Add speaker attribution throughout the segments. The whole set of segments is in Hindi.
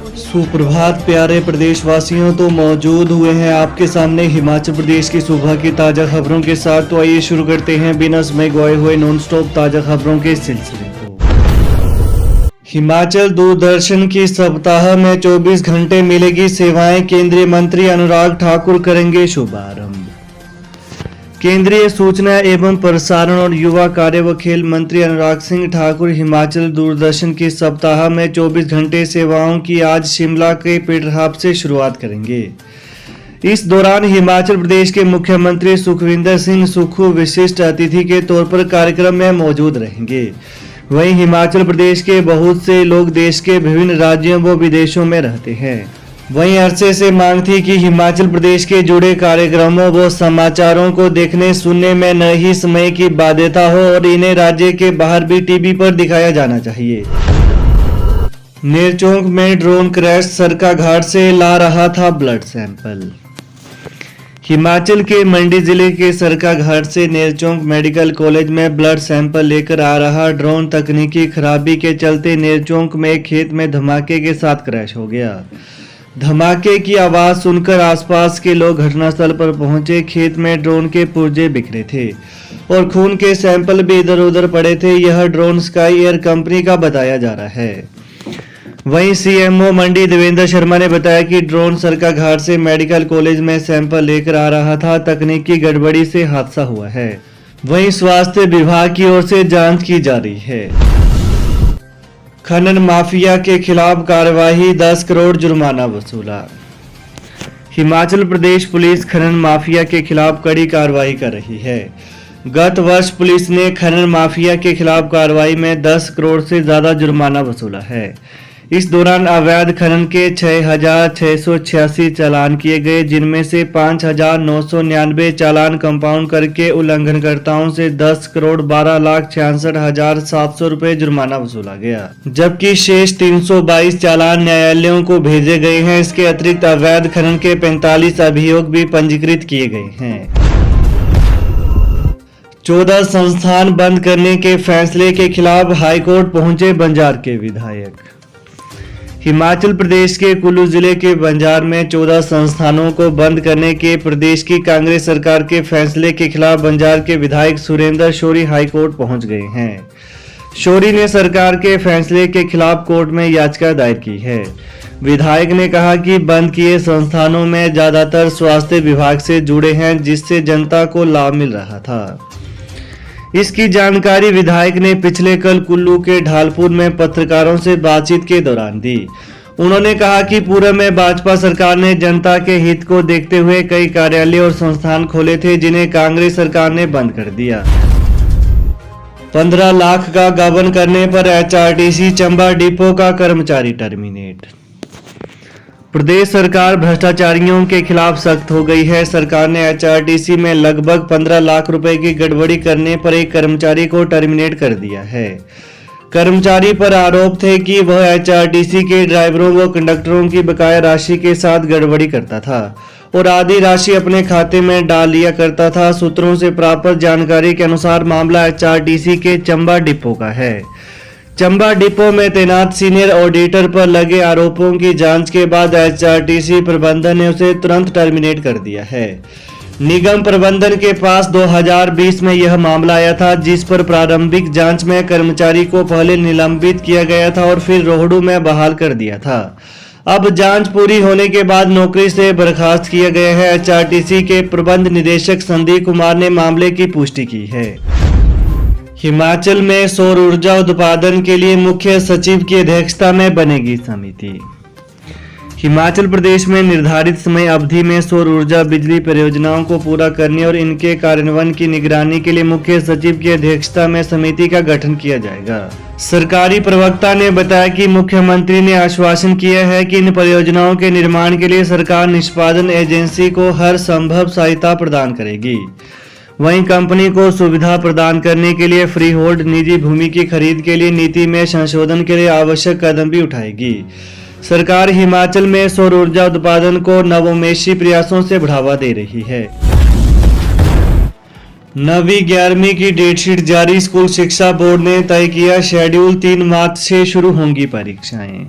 Speaker 1: सुप्रभात प्यारे प्रदेशवासियों, तो मौजूद हुए हैं आपके सामने हिमाचल प्रदेश की सुबह की ताज़ा खबरों के साथ। तो आइए शुरू करते हैं बिना समय गवाए हुए नॉन स्टॉप ताज़ा खबरों के सिलसिले को। हिमाचल दूरदर्शन की सप्ताह में 24 घंटे मिलेगी सेवाएं, केंद्रीय मंत्री अनुराग ठाकुर करेंगे शुभारंभ। केंद्रीय सूचना एवं प्रसारण और युवा कार्य व खेल मंत्री अनुराग सिंह ठाकुर हिमाचल दूरदर्शन की सप्ताह में 24 घंटे सेवाओं की आज शिमला के पीटरहाफ से शुरुआत करेंगे। इस दौरान हिमाचल प्रदेश के मुख्यमंत्री सुखविंदर सिंह सुक्खू विशिष्ट अतिथि के तौर पर कार्यक्रम में मौजूद रहेंगे। वहीं हिमाचल प्रदेश के बहुत से लोग देश के विभिन्न राज्यों व विदेशों में रहते हैं। वहीं अरसे से मांग थी कि हिमाचल प्रदेश के जुड़े कार्यक्रमों व समाचारों को देखने सुनने में न ही समय की बाध्यता हो और इन्हें राज्य के बाहर भी टीवी पर दिखाया जाना चाहिए। नेरचौक में ड्रोन क्रैश, सरका घाट से ला रहा था ब्लड सैंपल। हिमाचल के मंडी जिले के सरका घाट से नेरचौक मेडिकल कॉलेज में ब्लड सैंपल लेकर आ रहा ड्रोन तकनीकी खराबी के चलते नेरचौक में एक खेत में धमाके के साथ क्रैश हो गया। धमाके की आवाज सुनकर आसपास के लोग घटनास्थल पर पहुंचे। खेत में ड्रोन के पुर्जे बिखरे थे और खून के सैंपल भी इधर उधर पड़े थे। यह ड्रोन स्काई एयर कंपनी का बताया जा रहा है। वहीं सीएमओ मंडी देवेंद्र शर्मा ने बताया कि ड्रोन सरका घाट से मेडिकल कॉलेज में सैंपल लेकर आ रहा था। तकनीकी गड़बड़ी से हादसा हुआ है। वहीं स्वास्थ्य विभाग की ओर से जांच की जा रही है। खनन माफिया के खिलाफ कार्यवाही, 10 करोड़ जुर्माना वसूला। हिमाचल प्रदेश पुलिस खनन माफिया के खिलाफ कड़ी कार्रवाई कर रही है। गत वर्ष पुलिस ने खनन माफिया के खिलाफ कार्रवाई में 10 करोड़ से ज्यादा जुर्माना वसूला है। इस दौरान अवैध खनन के 6,686 चालान किए गए, जिनमें से 5,999 चालान कंपाउंड करके उल्लंघनकर्ताओं से 10 करोड़ 12,66,700 रुपए जुर्माना वसूला गया, जबकि शेष 322 चालान न्यायालयों को भेजे गए हैं। इसके अतिरिक्त अवैध खनन के 45 अभियोग भी पंजीकृत किए गए हैं। 14 संस्थान बंद करने के फैसले के खिलाफ हाईकोर्ट पहुंचे बंजार के विधायक। हिमाचल प्रदेश के कुल्लू जिले के बंजार में 14 संस्थानों को बंद करने के प्रदेश की कांग्रेस सरकार के फैसले के खिलाफ बंजार के विधायक सुरेंद्र शौरी हाईकोर्ट पहुंच गए हैं। शौरी ने सरकार के फैसले के खिलाफ कोर्ट में याचिका दायर की है। विधायक ने कहा कि बंद किए संस्थानों में ज्यादातर स्वास्थ्य विभाग से जुड़े हैं, जिससे जनता को लाभ मिल रहा था। इसकी जानकारी विधायक ने पिछले कल कुल्लू के ढालपुर में पत्रकारों से बातचीत के दौरान दी। उन्होंने कहा कि पूर्व में भाजपा सरकार ने जनता के हित को देखते हुए कई कार्यालय और संस्थान खोले थे, जिन्हें कांग्रेस सरकार ने बंद कर दिया। 15 लाख का गबन करने पर एचआरटीसी चंबा डिपो का कर्मचारी टर्मिनेट। प्रदेश सरकार भ्रष्टाचारियों के खिलाफ सख्त हो गई है। सरकार ने एचआरटीसी में लगभग 15 लाख रुपए की गड़बड़ी करने पर एक कर्मचारी को टर्मिनेट कर दिया है। कर्मचारी पर आरोप थे कि वह एचआरटीसी के ड्राइवरों व कंडक्टरों की बकाया राशि के साथ गड़बड़ी करता था और आधी राशि अपने खाते में डाल लिया करता था। सूत्रों से प्राप्त जानकारी के अनुसार मामला एचआरटीसी के चंबा डिपो का है। चंबा डिपो में तैनात सीनियर ऑडिटर पर लगे आरोपों की जांच के बाद एचआरटीसी प्रबंधन ने उसे तुरंत टर्मिनेट कर दिया है। निगम प्रबंधन के पास 2020 में यह मामला आया था, जिस पर प्रारंभिक जांच में कर्मचारी को पहले निलंबित किया गया था और फिर रोहडू में बहाल कर दिया था। अब जांच पूरी होने के बाद नौकरी से बर्खास्त किया गया है। एचआरटीसी के प्रबंध निदेशक संदीप कुमार ने मामले की पुष्टि की है। हिमाचल में सौर ऊर्जा उत्पादन के लिए मुख्य सचिव की अध्यक्षता में बनेगी समिति। हिमाचल प्रदेश में निर्धारित समय अवधि में सौर ऊर्जा बिजली परियोजनाओं को पूरा करने और इनके कार्यान्वयन की निगरानी के लिए मुख्य सचिव की अध्यक्षता में समिति का गठन किया जाएगा। सरकारी प्रवक्ता ने बताया कि मुख्यमंत्री ने आश्वासन किया है कि इन परियोजनाओं के निर्माण के लिए सरकार निष्पादन एजेंसी को हर संभव सहायता प्रदान करेगी। वहीं कंपनी को सुविधा प्रदान करने के लिए फ्री होल्ड निजी भूमि की खरीद के लिए नीति में संशोधन के लिए आवश्यक कदम भी उठाएगी। सरकार हिमाचल में सौर ऊर्जा उत्पादन को नवोन्मेषी प्रयासों से बढ़ावा दे रही है। 9वीं 11वीं की डेटशीट जारी, स्कूल शिक्षा बोर्ड ने तय किया शेड्यूल, 3 मार्च से शुरू होंगी परीक्षाएं।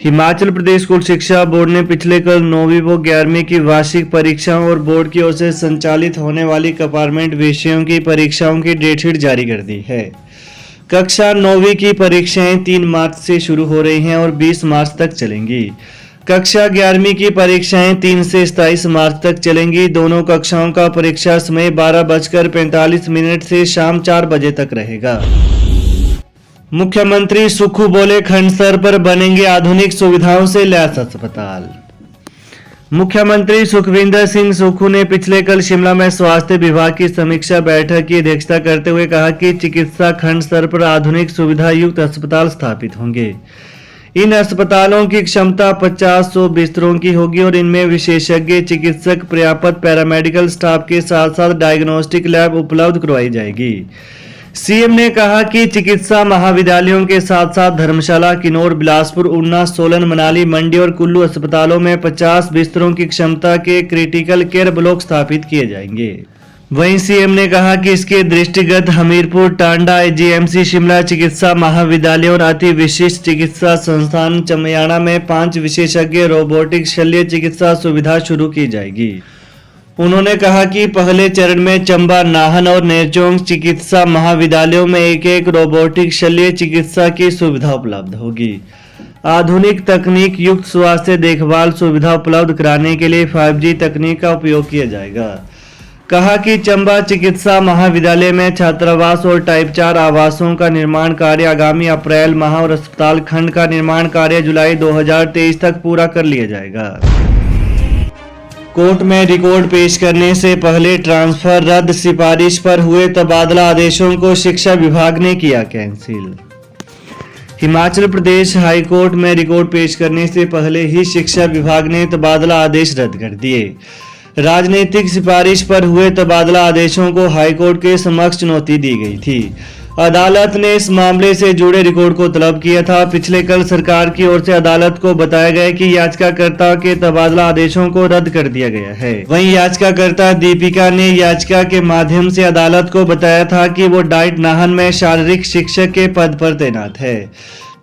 Speaker 1: हिमाचल प्रदेश स्कूल शिक्षा बोर्ड ने पिछले कल 9वीं व 11वीं की वार्षिक परीक्षाओं और बोर्ड की ओर से संचालित होने वाली कंपार्टमेंट विषयों की परीक्षाओं की डेटशीट जारी कर दी है। कक्षा 9वीं की परीक्षाएं 3 मार्च से शुरू हो रही हैं और 20 मार्च तक चलेंगी। कक्षा 11वीं की परीक्षाएं 3 से 27 मार्च तक चलेंगी। दोनों कक्षाओं का परीक्षा समय 12:45 से शाम 4 बजे तक रहेगा। मुख्यमंत्री सुक्खू बोले, खंड स्तर पर बनेंगे आधुनिक सुविधाओं से लैस अस्पताल। मुख्यमंत्री सुखविंदर सिंह सुक्खू ने पिछले कल शिमला में स्वास्थ्य विभाग की समीक्षा बैठक की अध्यक्षता करते हुए कहा कि चिकित्सा खंड स्तर पर आधुनिक सुविधा युक्त अस्पताल स्थापित होंगे। इन अस्पतालों की क्षमता 50-100 बिस्तरों की होगी और इनमें विशेषज्ञ चिकित्सक, पर्याप्त पैरामेडिकल स्टाफ के साथ साथ डायग्नोस्टिक लैब उपलब्ध करवाई जाएगी। सीएम ने कहा कि चिकित्सा महाविद्यालयों के साथ साथ धर्मशाला, किन्नौर, बिलासपुर, ऊना, सोलन, मनाली, मंडी और कुल्लू अस्पतालों में 50 बिस्तरों की क्षमता के क्रिटिकल केयर ब्लॉक स्थापित किए जाएंगे। वहीं सीएम ने कहा कि इसके दृष्टिगत हमीरपुर, टांडा, आईजीएमसी, शिमला चिकित्सा महाविद्यालय और अति विशिष्ट चिकित्सा संस्थान चमयाना में 5 विशेषज्ञ रोबोटिक शल्य चिकित्सा सुविधा शुरू की जाएगी। उन्होंने कहा कि पहले चरण में चंबा, नाहन और नेरचौक चिकित्सा महाविद्यालयों में एक रोबोटिक शल्य चिकित्सा की सुविधा उपलब्ध होगी। आधुनिक तकनीक युक्त स्वास्थ्य देखभाल सुविधा उपलब्ध कराने के लिए 5G तकनीक का उपयोग किया जाएगा। कहा कि चंबा चिकित्सा महाविद्यालय में छात्रावास और टाइप 4 आवासों का निर्माण कार्य आगामी अप्रैल माह और अस्पताल खंड का निर्माण कार्य जुलाई 2023 तक पूरा कर लिया जाएगा। कोर्ट में रिकॉर्ड पेश करने से पहले ट्रांसफर रद्द, सिफारिश पर हुए तबादला आदेशों को शिक्षा विभाग ने किया cancel. Himachal Pradesh high court में रिकॉर्ड पेश करने से पहले ही शिक्षा विभाग ने तबादला आदेश रद्द कर दिए। राजनीतिक सिफारिश पर हुए तबादला आदेशों को हाई कोर्ट के समक्ष चुनौती दी गई थी। अदालत ने इस मामले से जुड़े रिकॉर्ड को तलब किया था। पिछले कल सरकार की ओर से अदालत को बताया गया कि याचिकाकर्ता के तबादला आदेशों को रद्द कर दिया गया है। वहीं याचिकाकर्ता दीपिका ने याचिका के माध्यम से अदालत को बताया था कि वो डाइट नाहन में शारीरिक शिक्षक के पद पर तैनात है।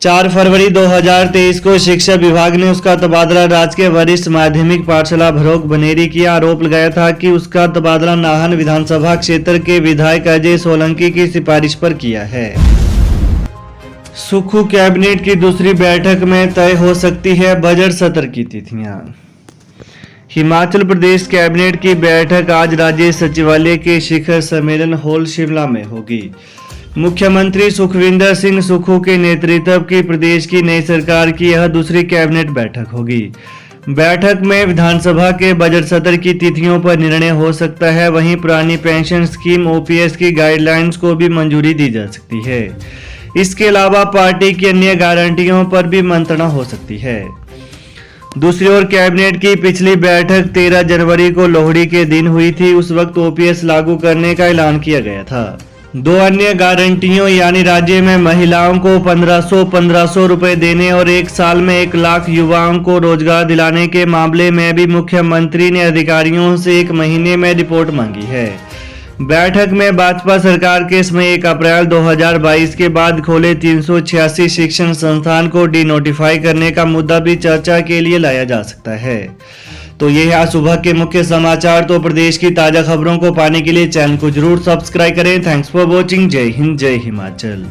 Speaker 1: 4 फरवरी 2023 को शिक्षा विभाग ने उसका तबादला राजकीय वरिष्ठ माध्यमिक पाठशाला भरोग बनेरी किया। आरोप लगाया था कि उसका तबादला नाहन विधानसभा क्षेत्र के विधायक अजय सोलंकी की सिफारिश पर किया है। सुक्खू कैबिनेट की दूसरी बैठक में तय हो सकती है बजट सत्र की तिथियां। हिमाचल प्रदेश कैबिनेट की बैठक आज राज्य सचिवालय के शिखर सम्मेलन हॉल शिमला में होगी। मुख्यमंत्री सुखविंदर सिंह सुक्खू के नेतृत्व की प्रदेश की नई सरकार की यह दूसरी कैबिनेट बैठक होगी। बैठक में विधानसभा के बजट सत्र की तिथियों पर निर्णय हो सकता है। वहीं पुरानी पेंशन स्कीम ओपीएस की गाइडलाइंस को भी मंजूरी दी जा सकती है। इसके अलावा पार्टी की अन्य गारंटियों पर भी मंत्रणा हो सकती है। दूसरी ओर कैबिनेट की पिछली बैठक 13 जनवरी को लोहड़ी के दिन हुई थी। उस वक्त ओपीएस लागू करने का ऐलान किया गया था। 2 अन्य गारंटियों यानी राज्य में महिलाओं को 1500 रुपए देने और 1 साल में 1 लाख युवाओं को रोजगार दिलाने के मामले में भी मुख्यमंत्री ने अधिकारियों से 1 महीने में रिपोर्ट मांगी है। बैठक में भाजपा सरकार के समय 1 अप्रैल 2022 के बाद खोले 386 शिक्षण संस्थान को डीनोटिफाई करने का मुद्दा भी चर्चा के लिए लाया जा सकता है। तो ये है आज सुबह के मुख्य समाचार। तो प्रदेश की ताजा खबरों को पाने के लिए चैनल को जरूर सब्सक्राइब करें। Thanks for watching. जय हिंद, जय हिमाचल।